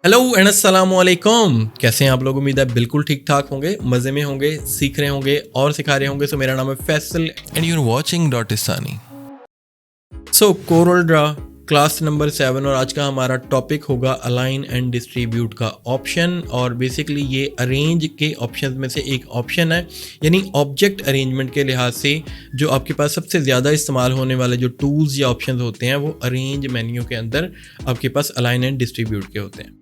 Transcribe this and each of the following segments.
Hello and अस्सलाम वालेकुम। कैसे हैं आप लोग? उम्मीद है बिल्कुल ठीक ठाक होंगे, मज़े में होंगे, सीख रहे होंगे और सिखा रहे होंगे। सो मेरा नाम है Faisal and you're watching Dotistani. So Corel Draw class number 7 और आज का हमारा टॉपिक होगा अलाइन एंड डिस्ट्रीब्यूट का ऑप्शन। और बेसिकली ये अरेंज के ऑप्शन में से एक ऑप्शन है, यानी ऑब्जेक्ट अरेंजमेंट के लिहाज से जो आपके पास सबसे ज़्यादा इस्तेमाल होने वाले जो टूल्स या ऑप्शन होते हैं वो अरेंज मेन्यू के अंदर आपके पास अलाइन एंड डिस्ट्रीब्यूट के होते हैं।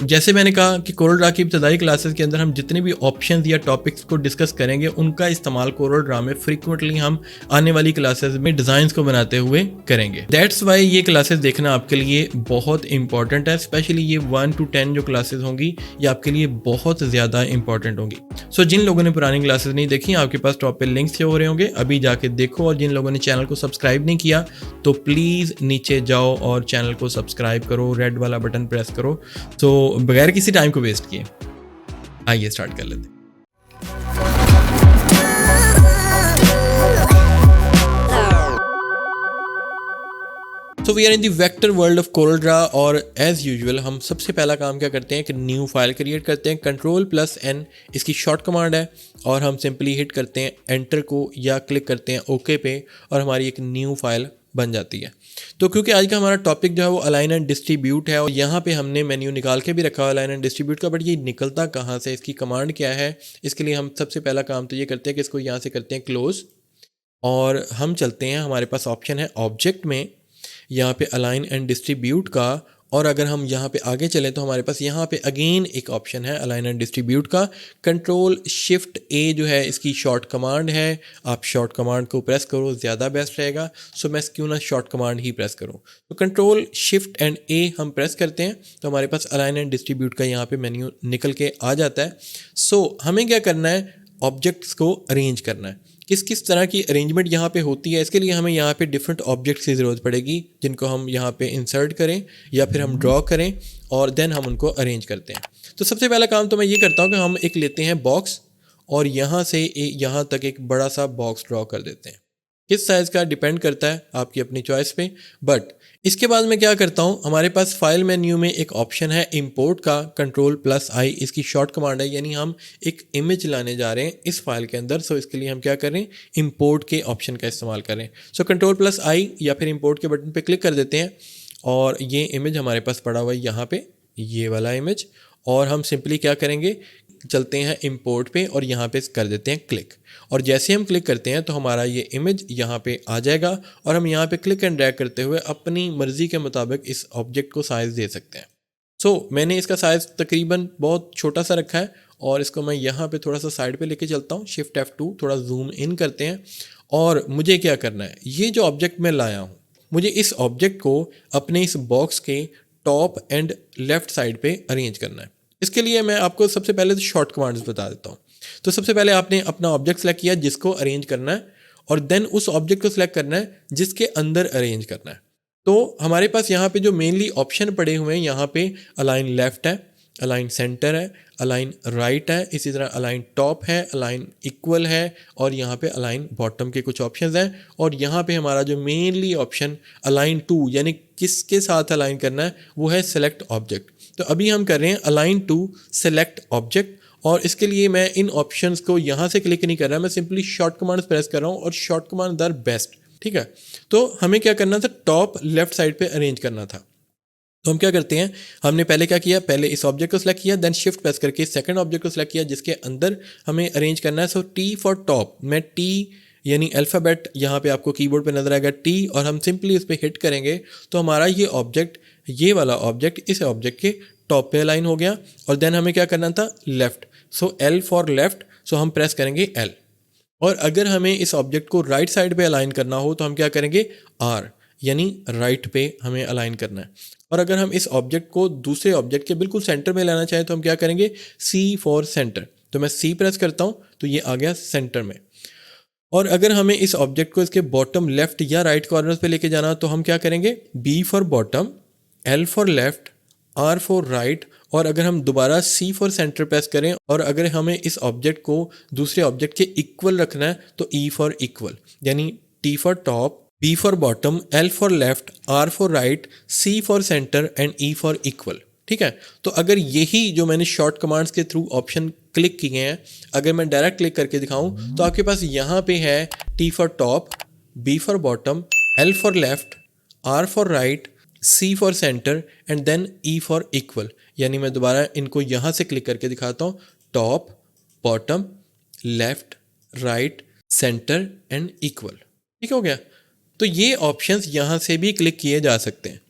जैसे मैंने कहा कि कोरल ड्रा की इब्तदाई क्लासेस के अंदर हम जितने भी ऑप्शंस या टॉपिक्स को डिस्कस करेंगे उनका इस्तेमाल कोरल ड्रा में फ्रीक्वेंटली हम आने वाली क्लासेस में डिज़ाइंस को बनाते हुए करेंगे। दैट्स वाई ये क्लासेस देखना आपके लिए बहुत इंपॉर्टेंट है। स्पेशली ये 1 to 10 जो क्लासेस होंगी ये आपके लिए बहुत ज़्यादा इंपॉर्टेंट होंगी। जिन लोगों ने पुरानी क्लासेस नहीं देखी, आपके पास टॉप पे लिंक्स शो हो रहे होंगे, अभी जाके देखो। और जिन लोगों ने चैनल को सब्सक्राइब नहीं किया तो प्लीज़ नीचे जाओ और चैनल को सब्सक्राइब करो, रेड वाला बटन प्रेस करो। तो बगैर किसी टाइम को वेस्ट किए आइए स्टार्ट कर लेते हैं। We are in the vector world of Corel draw और एज यूजुअल हम सबसे पहला काम क्या करते हैं कि न्यू फाइल क्रिएट करते हैं। Ctrl+N इसकी शॉर्ट कमांड है और हम सिंपली हिट करते हैं एंटर को या क्लिक करते हैं ओके पे और हमारी एक न्यू फाइल बन जाती है। तो क्योंकि आज का हमारा टॉपिक जो है वो अलाइन एंड डिस्ट्रीब्यूट है और यहाँ पे हमने मेन्यू निकाल के भी रखा हुआ अलाइन एंड डिस्ट्रीब्यूट का, बट ये निकलता कहाँ से, इसकी कमांड क्या है, इसके लिए हम सबसे पहला काम तो ये करते हैं कि इसको यहाँ से करते हैं क्लोज और हम चलते हैं। हमारे पास ऑप्शन है ऑब्जेक्ट में यहाँ पे अलाइन एंड डिस्ट्रीब्यूट का, और अगर हम यहाँ पे आगे चलें तो हमारे पास यहाँ पे अगेन एक ऑप्शन है अलाइन एंड डिस्ट्रीब्यूट का। Ctrl+Shift+A जो है इसकी शॉर्ट कमांड है। आप शॉर्ट कमांड को प्रेस करो, ज़्यादा बेस्ट रहेगा। मैं क्यों ना शॉर्ट कमांड ही प्रेस करूँ। तो Ctrl+Shift+A हम प्रेस करते हैं तो हमारे पास अलाइन एंड डिस्ट्रीब्यूट का यहाँ पे मेन्यू निकल के आ जाता है। हमें क्या करना है, ऑब्जेक्ट्स को अरेंज करना है। किस किस तरह की अरेंजमेंट यहाँ पे होती है, इसके लिए हमें यहाँ पे डिफरेंट ऑब्जेक्ट्स की ज़रूरत पड़ेगी जिनको हम यहाँ पे इंसर्ट करें या फिर हम ड्रॉ करें और देन हम उनको अरेंज करते हैं। तो सबसे पहला काम तो मैं ये करता हूँ कि हम एक लेते हैं बॉक्स और यहाँ से यहाँ तक एक बड़ा सा बॉक्स ड्रॉ कर देते हैं। किस साइज़ का डिपेंड करता है आपकी अपनी चॉइस पे। बट इसके बाद मैं क्या करता हूँ, हमारे पास फाइल मेन्यू में एक ऑप्शन है इंपोर्ट का, Ctrl+I इसकी शॉर्ट कमांड है, यानी हम एक इमेज लाने जा रहे हैं इस फाइल के अंदर। इसके लिए हम क्या करें, इंपोर्ट के ऑप्शन का इस्तेमाल करें। Ctrl+I या फिर इंपोर्ट के बटन पे क्लिक कर देते हैं और ये इमेज हमारे पास पड़ा हुआ है यहाँ पे, ये वाला इमेज। और हम सिंपली क्या करेंगे, चलते हैं इंपोर्ट पे और यहाँ पे कर देते हैं क्लिक। और जैसे हम क्लिक करते हैं तो हमारा ये इमेज यहाँ पे आ जाएगा और हम यहाँ पे क्लिक एंड ड्रैग करते हुए अपनी मर्ज़ी के मुताबिक इस ऑब्जेक्ट को साइज़ दे सकते हैं। मैंने इसका साइज़ तकरीबन बहुत छोटा सा रखा है और इसको मैं यहाँ पे थोड़ा सा साइड पे लेके चलता हूँ। Shift+F2 थोड़ा जूम इन करते हैं और मुझे क्या करना है, ये जो ऑब्जेक्ट मैं लाया हूँ मुझे इस ऑब्जेक्ट को अपने इस बॉक्स के टॉप एंड लेफ़्ट साइड पे अरेंज करना है। इसके लिए मैं आपको सबसे पहले तो शॉर्ट कमांड्स बता देता हूँ। तो सबसे पहले आपने अपना ऑब्जेक्ट सेलेक्ट किया जिसको अरेंज करना है और देन उस ऑब्जेक्ट को सिलेक्ट करना है जिसके अंदर अरेंज करना है। तो हमारे पास यहाँ पे जो मेनली ऑप्शन पड़े हुए हैं, यहाँ पे अलाइन लेफ्ट है, अलाइन सेंटर है, अलाइन राइट है, इसी तरह अलाइन टॉप है, अलाइन इक्वल है और यहाँ पे अलाइन बॉटम के कुछ ऑप्शंस हैं। और यहाँ पे हमारा जो मेनली ऑप्शन अलाइन टू यानी किसके साथ अलाइन करना है वो है सेलेक्ट ऑब्जेक्ट। तो अभी हम कर रहे हैं अलाइन टू सेलेक्ट ऑब्जेक्ट और इसके लिए मैं इन ऑप्शंस को यहाँ से क्लिक नहीं कर रहा, मैं सिंपली शॉर्ट कमांड्स प्रेस कर रहा हूँ और शॉर्ट कमांड आर बेस्ट। ठीक है, तो हमें क्या करना था, टॉप लेफ्ट साइड पे अरेंज करना था। तो हम क्या करते हैं, हमने पहले क्या किया, पहले इस ऑब्जेक्ट को सिलेक्ट किया, देन शिफ्ट प्रेस करके सेकंड ऑब्जेक्ट को सिलेक्ट किया जिसके अंदर हमें अरेंज करना है। टी फॉर टॉप, मैं टी यानी अल्फ़ाबेट यहाँ पे आपको कीबोर्ड पे नजर आएगा टी और हम सिंपली उस पर हिट करेंगे तो हमारा ये ऑब्जेक्ट, ये वाला ऑब्जेक्ट इस ऑब्जेक्ट के टॉप पे अलाइन हो गया। और देन हमें क्या करना था, लेफ्ट, एल फॉर लेफ्ट, हम प्रेस करेंगे एल। और अगर हमें इस ऑब्जेक्ट को राइट साइड पे अलाइन करना हो तो हम क्या करेंगे, आर यानी राइट पे हमें अलाइन करना है। और अगर हम इस ऑब्जेक्ट को दूसरे ऑब्जेक्ट के बिल्कुल सेंटर में लाना चाहें तो हम क्या करेंगे, सी फॉर सेंटर। तो मैं सी प्रेस करता हूँ तो ये आ गया सेंटर में। और अगर हमें इस ऑब्जेक्ट को इसके बॉटम लेफ्ट या राइट कॉर्नर पे लेके जाना तो हम क्या करेंगे, B for bottom, L for left, R for right. और अगर हम दोबारा सी फॉर सेंटर प्रेस करें और अगर हमें इस ऑब्जेक्ट को दूसरे ऑब्जेक्ट के इक्वल रखना है तो ई फॉर इक्वल, यानी T for top, B for bottom, L for left, R for right, C for centre and E for equal. ठीक है। तो अगर यही जो मैंने शॉर्ट कमांड्स के थ्रू ऑप्शन क्लिक किए हैं, अगर मैं डायरेक्ट क्लिक करके दिखाऊं तो आपके पास यहाँ पे है T for top, B for bottom, L for left, R for right, C for centre and then E for equal. यानी मैं दोबारा इनको यहाँ से क्लिक करके दिखाता हूँ, top, bottom, left, right, centre and equal. ठीक हो गया। तो ये ऑप्शंस यहाँ से भी क्लिक किए जा सकते हैं।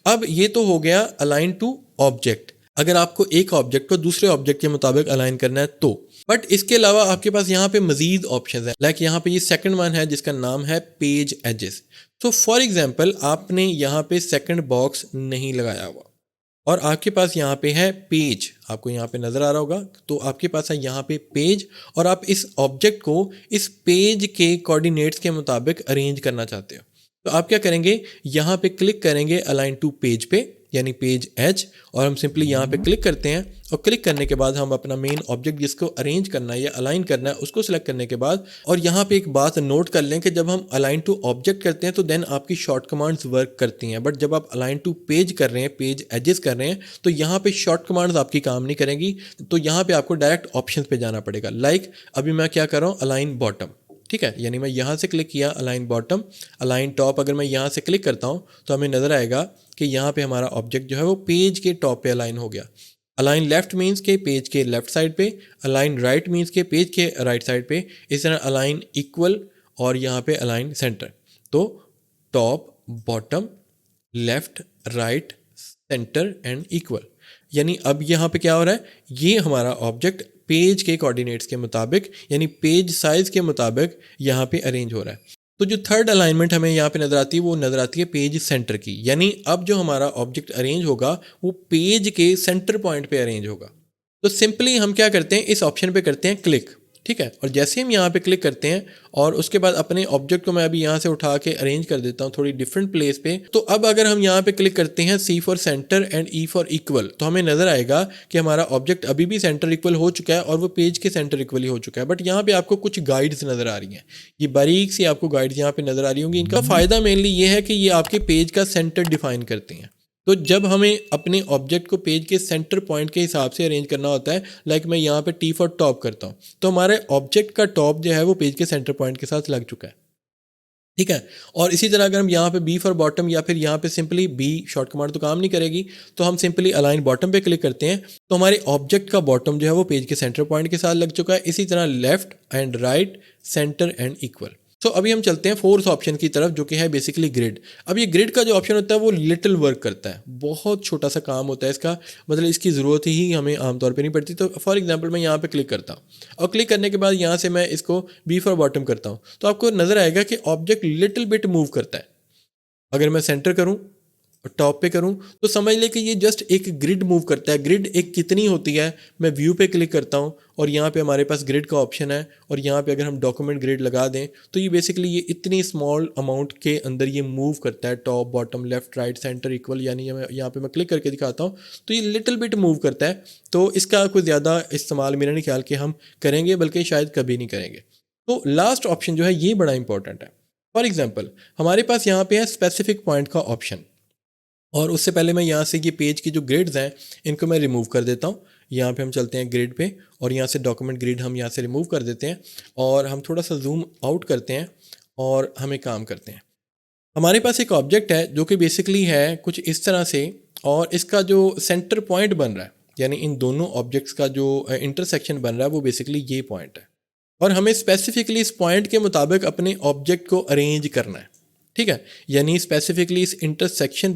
अब ये तो हो गया अलाइन टू ऑब्जेक्ट, अगर आपको एक ऑब्जेक्ट को दूसरे ऑब्जेक्ट के मुताबिक अलाइन करना है तो। बट इसके अलावा आपके पास यहाँ पे मजीद ऑप्शंस हैं, लाइक यहाँ पे ये सेकंड वन है जिसका नाम है पेज एजेस। तो फॉर एग्जांपल आपने यहाँ पे सेकंड बॉक्स नहीं लगाया हुआ और आपके पास यहाँ पे है पेज, आपको यहाँ पे नज़र आ रहा होगा, तो आपके पास है यहाँ पे पेज और आप इस ऑब्जेक्ट को इस पेज के कोऑर्डिनेट्स के मुताबिक अरेंज करना चाहते हो। तो आप क्या करेंगे, यहाँ पे क्लिक करेंगे अलाइन टू पेज पे, यानी पेज एज, और हम सिंपली यहाँ पे क्लिक करते हैं और क्लिक करने के बाद हम अपना मेन ऑब्जेक्ट जिसको अरेंज करना है या अलाइन करना है उसको सिलेक्ट करने के बाद, और यहाँ पे एक बात नोट कर लें कि जब हम अलाइन टू ऑब्जेक्ट करते हैं तो देन आपकी शॉर्ट कमांड्स वर्क करती हैं, बट जब आप अलाइन टू पेज कर रहे हैं, पेज एजेस कर रहे हैं, तो यहाँ पे शॉर्ट कमांड्स आपकी काम नहीं करेंगी। तो यहाँ पे आपको डायरेक्ट ऑप्शन पे जाना पड़ेगा। लाइक अभी मैं क्या कर रहा हूँ, अलाइन बॉटम, ठीक है, यानी मैं यहाँ से क्लिक किया अलाइन बॉटम, अलाइन टॉप, अगर मैं यहाँ से क्लिक करता हूँ तो हमें नज़र आएगा कि यहाँ पे हमारा ऑब्जेक्ट जो है वो पेज के टॉप पे अलाइन हो गया। अलाइन लेफ्ट मीन्स के पेज के लेफ्ट साइड पे, अलाइन राइट मीन्स के पेज के राइट साइड पे, इस तरह अलाइन इक्वल और यहाँ पे अलाइन सेंटर। तो top, bottom, left, right, centre and equal. यानी अब यहाँ पे क्या हो रहा है, ये हमारा ऑब्जेक्ट पेज के कोऑर्डिनेट्स के मुताबिक यानी पेज साइज के मुताबिक यहाँ पे अरेंज हो रहा है। तो जो थर्ड अलाइनमेंट हमें यहाँ पे नज़र आती है वो नज़र आती है पेज सेंटर की, यानी अब जो हमारा ऑब्जेक्ट अरेंज होगा वो पेज के सेंटर पॉइंट पे अरेंज होगा। तो सिंपली हम क्या करते हैं, इस ऑप्शन पे करते हैं क्लिक, ठीक है, और जैसे हम यहाँ पे क्लिक करते हैं और उसके बाद अपने ऑब्जेक्ट को मैं अभी यहाँ से उठा के अरेंज कर देता हूँ थोड़ी डिफरेंट प्लेस पे। तो अब अगर हम यहाँ पे क्लिक करते हैं C for centre and E for equal, तो हमें नज़र आएगा कि हमारा ऑब्जेक्ट अभी भी सेंटर इक्वल हो चुका है और वो पेज के सेंटर इक्वल ही हो चुका है। बट यहाँ पे आपको कुछ गाइड्स नज़र आ रही हैं, ये बारीक सी आपको गाइड्स यहाँ पे नज़र आ रही होंगी। इनका फ़ायदा मेनली ये है कि ये आपके पेज का सेंटर डिफाइन करते हैं। तो जब हमें अपने ऑब्जेक्ट को पेज के सेंटर पॉइंट के हिसाब से अरेंज करना होता है, लाइक मैं यहाँ पे T फॉर टॉप करता हूँ, तो हमारे ऑब्जेक्ट का टॉप जो है वो पेज के सेंटर पॉइंट के साथ लग चुका है, ठीक है। और इसी तरह अगर हम यहाँ पे B फॉर बॉटम या फिर यहाँ पे सिंपली B शॉर्ट कमांड तो काम नहीं करेगी, तो हम सिंपली अलाइन बॉटम पे क्लिक करते हैं तो हमारे ऑब्जेक्ट का बॉटम जो है वो पेज के सेंटर पॉइंट के साथ लग चुका है। इसी तरह left and right, centre and equal. तो अभी हम चलते हैं फोर्थ ऑप्शन की तरफ जो कि है बेसिकली ग्रिड। अब ये ग्रिड का जो ऑप्शन होता है वो लिटिल वर्क करता है, बहुत छोटा सा काम होता है इसका, मतलब इसकी ज़रूरत ही हमें आमतौर पे नहीं पड़ती। तो फॉर एग्जांपल मैं यहाँ पे क्लिक करता हूँ और क्लिक करने के बाद यहाँ से मैं इसको B फॉर बॉटम करता हूँ, तो आपको नज़र आएगा कि ऑब्जेक्ट लिटिल बिट मूव करता है। अगर मैं सेंटर करूँ और टॉप पे करूं तो समझ ले कि ये जस्ट एक ग्रिड मूव करता है। ग्रिड एक कितनी होती है, मैं व्यू पे क्लिक करता हूं और यहाँ पे हमारे पास ग्रिड का ऑप्शन है और यहाँ पे अगर हम डॉक्यूमेंट ग्रिड लगा दें तो ये बेसिकली ये इतनी स्मॉल अमाउंट के अंदर ये मूव करता है, top, bottom, left, right, centre, equal. यानी यहाँ पे मैं क्लिक करके दिखाता हूँ तो ये लिटिल बिट मूव करता है। तो इसका कोई ज़्यादा इस्तेमाल मेरा नहीं ख्याल कि हम करेंगे, बल्कि शायद कभी नहीं करेंगे। तो लास्ट ऑप्शन जो है ये बड़ा इंपॉर्टेंट है। फॉर एग्जाम्पल हमारे पास यहाँ पे है स्पेसिफिक पॉइंट का ऑप्शन, और उससे पहले मैं यहाँ से ये पेज की जो ग्रिड्स हैं इनको मैं रिमूव कर देता हूँ। यहाँ पे हम चलते हैं ग्रिड पे और यहाँ से डॉक्यूमेंट ग्रिड हम यहाँ से रिमूव कर देते हैं और हम थोड़ा सा जूम आउट करते हैं और हम एक काम करते हैं। हमारे पास एक ऑब्जेक्ट है जो कि बेसिकली है कुछ इस तरह से, और इसका जो सेंटर पॉइंट बन रहा है यानी इन दोनों ऑब्जेक्ट्स का जो इंटरसेक्शन बन रहा है वो बेसिकली ये पॉइंट है, और हमें स्पेसिफिकली इस पॉइंट के मुताबिक अपने ऑब्जेक्ट को अरेंज करना है, ठीक है। यानी स्पेसिफिकली इस इंटरसेक्शन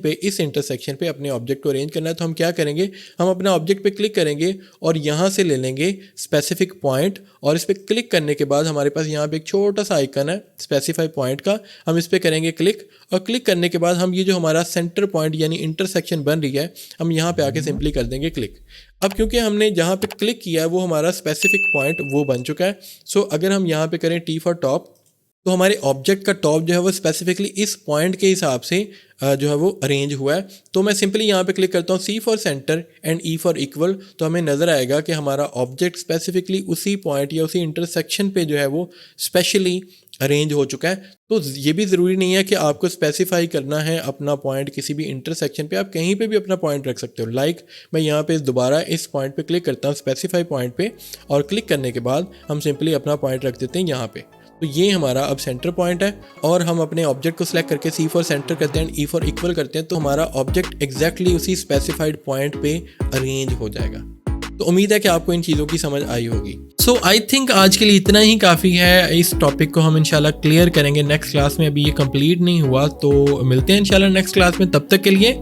पे अपने ऑब्जेक्ट को अरेंज करना है। तो हम क्या करेंगे, हम अपना ऑब्जेक्ट पे क्लिक करेंगे और यहाँ से ले लेंगे स्पेसिफिक पॉइंट, और इस पर क्लिक करने के बाद हमारे पास यहाँ पे एक छोटा सा आइकन है स्पेसिफाई पॉइंट का, हम इस पर करेंगे क्लिक, और क्लिक करने के बाद हम ये जो हमारा सेंटर पॉइंट यानी इंटरसेक्शन बन रही है हम यहाँ पे आके सिंपली कर देंगे क्लिक। अब क्योंकि हमने जहाँ पे क्लिक किया है वो हमारा स्पेसिफिक पॉइंट वो बन चुका है। सो अगर हम यहाँ पे करें T फॉर टॉप तो हमारे ऑब्जेक्ट का टॉप जो है वो स्पेसिफिकली इस पॉइंट के हिसाब से जो है वो अरेंज हुआ है। तो मैं सिंपली यहाँ पे क्लिक करता हूँ C for centre and E for equal, तो हमें नज़र आएगा कि हमारा ऑब्जेक्ट स्पेसिफिकली उसी पॉइंट या उसी इंटरसेक्शन पे जो है वो स्पेशली अरेंज हो चुका है। तो ये भी ज़रूरी नहीं है कि आपको स्पेसिफाई करना है अपना पॉइंट किसी भी इंटरसेक्शन पे, आप कहीं पे भी अपना पॉइंट रख सकते हो। लाइक मैं यहाँ पे दोबारा इस पॉइंट पे क्लिक करता हूँ, स्पेसिफाई पॉइंट पे, और क्लिक करने के बाद हम सिंपली अपना पॉइंट रख देते हैं यहाँ पे। तो ये हमारा अब सेंटर पॉइंट है, और हम अपने ऑब्जेक्ट को सिलेक्ट करके C फॉर सेंटर करते हैं, E फॉर इक्वल करते हैं, तो हमारा ऑब्जेक्ट एग्जैक्टली उसी स्पेसिफाइड पॉइंट पे अरेंज हो जाएगा। तो उम्मीद है कि आपको इन चीज़ों की समझ आई होगी। सो आई थिंक आज के लिए इतना ही काफ़ी है। इस टॉपिक को हम इंशाल्लाह क्लियर करेंगे नेक्स्ट क्लास में, अभी ये कंप्लीट नहीं हुआ, तो मिलते हैं इंशाल्लाह नेक्स्ट क्लास में। तब तक के लिए